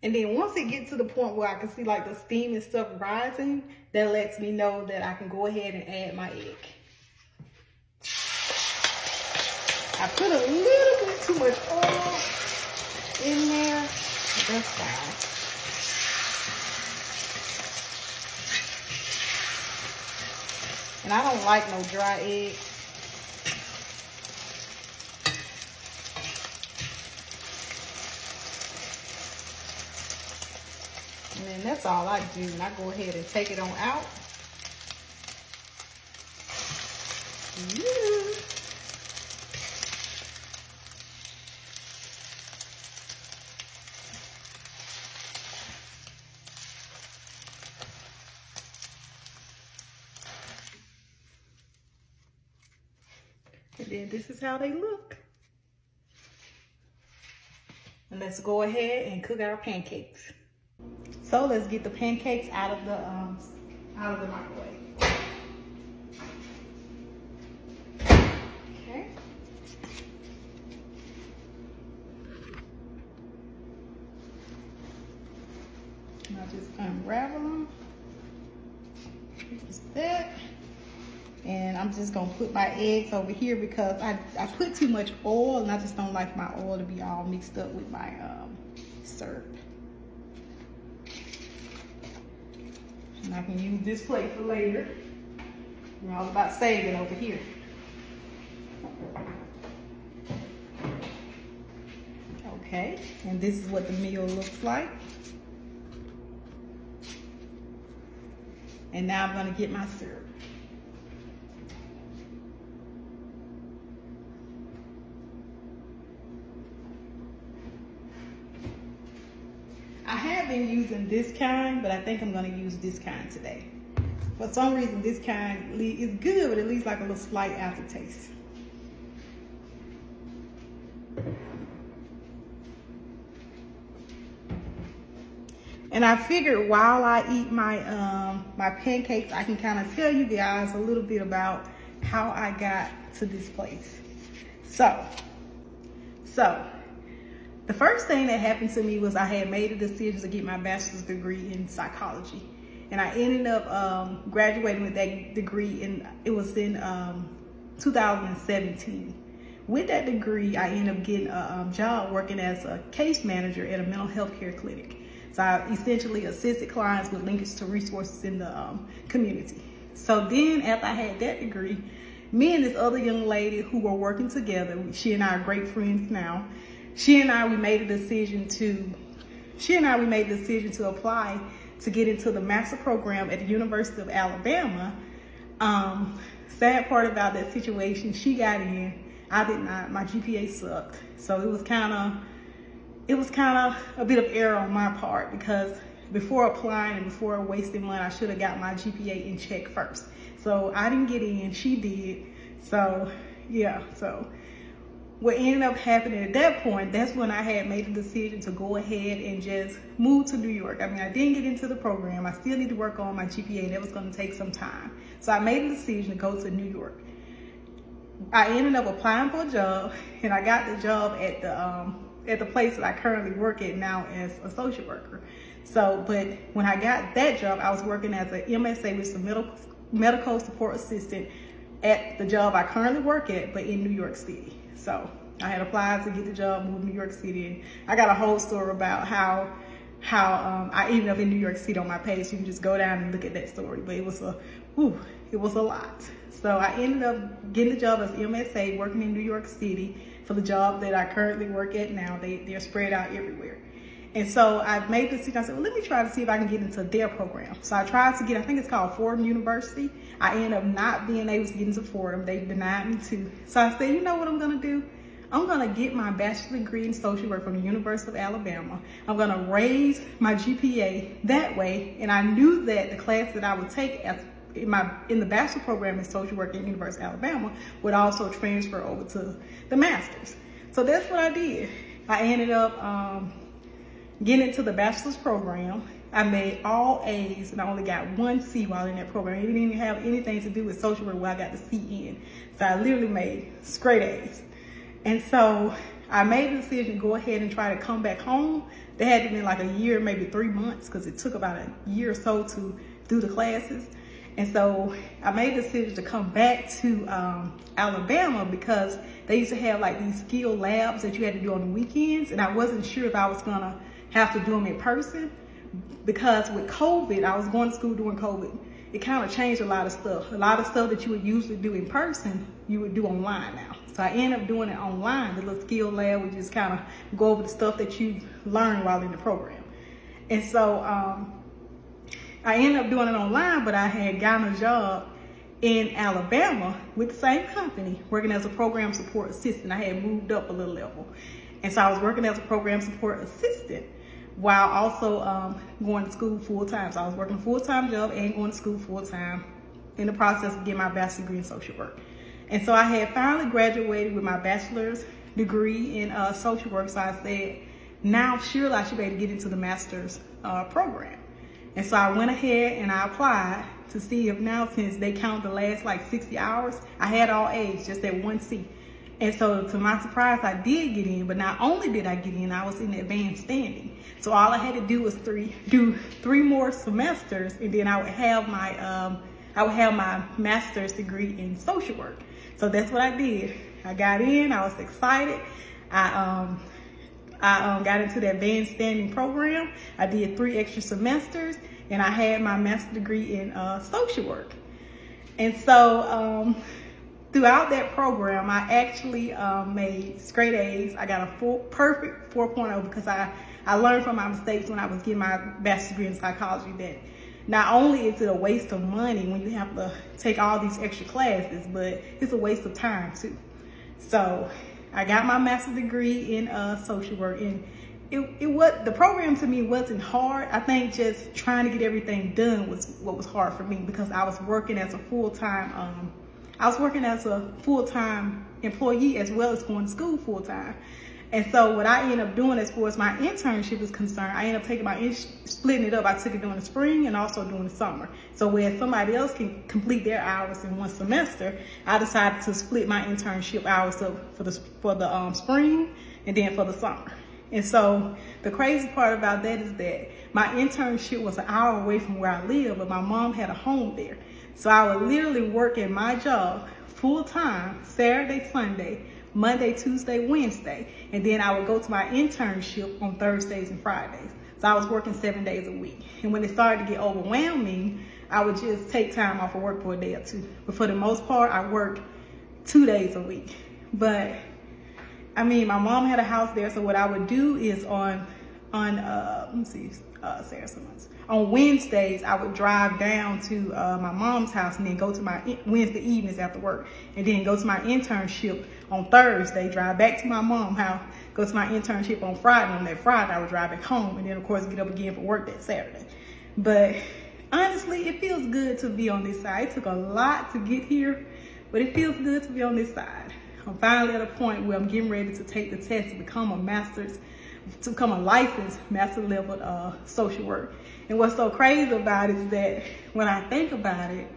And then once it gets to the point where I can see like the steam and stuff rising, that lets me know that I can go ahead and add my egg. I put a little bit too much oil in there, but that's fine. And I don't like no dry egg. And then that's all I do. And I go ahead and take it on out. And then this is how they look. And let's go ahead and cook our pancakes. So let's get the pancakes out of the microwave. Okay. And I'll just unravel them. Just that. And I'm just gonna put my eggs over here because I put too much oil and I just don't like my oil to be all mixed up with my syrup. And I can use this plate for later. We're all about saving over here. Okay, and this is what the meal looks like. And now I'm gonna get my syrup. I have been using this kind, but I think I'm gonna use this kind today. For some reason, this kind is good, but it leaves like a little slight aftertaste. And I figured while I eat my my pancakes, I can kind of tell you guys a little bit about how I got to this place. So the first thing that happened to me was I had made a decision to get my bachelor's degree in psychology. And I ended up graduating with that degree, and it was in 2017. With that degree, I ended up getting a job working as a case manager at a mental health care clinic. So I essentially assisted clients with linkage to resources in the community. So then after I had that degree, me and this other young lady who were working together, she and I are great friends now. She and I made a decision to apply to get into the master program at the University of Alabama. Sad part about that situation, she got in, I did not. My GPA sucked. So it was kind of a bit of error on my part, because before applying and before wasting money, I should have got my GPA in check first. So I didn't get in, she did. So yeah, so what ended up happening at that point, that's when I had made the decision to go ahead and just move to New York. I mean, I didn't get into the program. I still need to work on my GPA. That was going to take some time. So I made the decision to go to New York. I ended up applying for a job, and I got the job at the place that I currently work at now as a social worker. So, but when I got that job, I was working as an MSA, which is a medical support assistant, at the job I currently work at, but in New York City. So I had applied to get the job, moved to New York City, and I got a whole story about how I ended up in New York City on my page. You can just go down and look at that story, but it was a lot. So I ended up getting the job as MSA, working in New York City for the job that I currently work at now. They're spread out everywhere. And so I made the decision. I said, well, let me try to see if I can get into their program. So I tried to get, I think it's called Fordham University. I ended up not being able to get into Fordham. They denied me too. So I said, you know what I'm gonna do? I'm gonna get my bachelor's degree in social work from the University of Alabama. I'm gonna raise my GPA that way. And I knew that the class that I would take in the bachelor program in social work at the University of Alabama would also transfer over to the master's. So that's what I did. I ended up getting into the bachelor's program. I made all A's and I only got 1 C while in that program. It didn't even have anything to do with social work where I got the C in. So I literally made straight A's. And so I made the decision to go ahead and try to come back home. They had to be like a year, maybe 3 months, because it took about a year or so to do the classes. And so I made the decision to come back to Alabama because they used to have like these skill labs that you had to do on the weekends. And I wasn't sure if I was gonna have to do them in person, because with COVID, I was going to school during COVID. It kind of changed a lot of stuff. A lot of stuff that you would usually do in person, you would do online now. So I ended up doing it online. The little skill lab would just kind of go over the stuff that you learned while in the program. And so I ended up doing it online, but I had gotten a job in Alabama with the same company, working as a program support assistant. I had moved up a little level. And so I was working as a program support assistant while also going to school full-time. So I was working a full-time job and going to school full-time in the process of getting my bachelor's degree in social work. And so I had finally graduated with my bachelor's degree in social work. So I said, now surely I should be able to get into the master's program. And so I went ahead and I applied to see if now, since they count the last like 60 hours, I had all A's, just that one C. And so to my surprise, I did get in, but not only did I get in, I was in advanced standing. So all I had to do was do three more semesters, and then I would have my master's degree in social work. So that's what I did. I got in, I was excited. I got into the advanced standing program. I did 3 extra semesters, and I had my master's degree in social work. And so throughout that program, I actually made straight A's. I got a perfect 4.0 because I learned from my mistakes when I was getting my bachelor's degree in psychology that not only is it a waste of money when you have to take all these extra classes, but it's a waste of time too. So I got my master's degree in social work, and the program to me wasn't hard. I think just trying to get everything done was what was hard for me, because I was working as a full-time employee as well as going to school full-time. And so what I ended up doing as far as my internship is concerned, I ended up taking splitting it up. I took it during the spring and also during the summer. So where somebody else can complete their hours in one semester, I decided to split my internship hours up for the spring and then for the summer. And so the crazy part about that is that my internship was an hour away from where I live, but my mom had a home there. So I would literally work at my job full-time, Saturday, Sunday, Monday, Tuesday, Wednesday, and then I would go to my internship on Thursdays and Fridays. So I was working 7 days a week. And when it started to get overwhelming, I would just take time off of work for a day or two. But for the most part, I worked 2 days a week. But I mean, my mom had a house there, so what I would do is on Wednesdays, I would drive down to my mom's house and then go to my Wednesday evenings after work, and then go to my internship on Thursday, drive back to my mom's house, go to my internship on Friday. On that Friday, I would drive back home, and then of course get up again for work that Saturday. But honestly, it feels good to be on this side. It took a lot to get here, but it feels good to be on this side. I'm finally at a point where I'm getting ready to take the test to become a licensed master level social work. And what's so crazy about it is that when I think about it,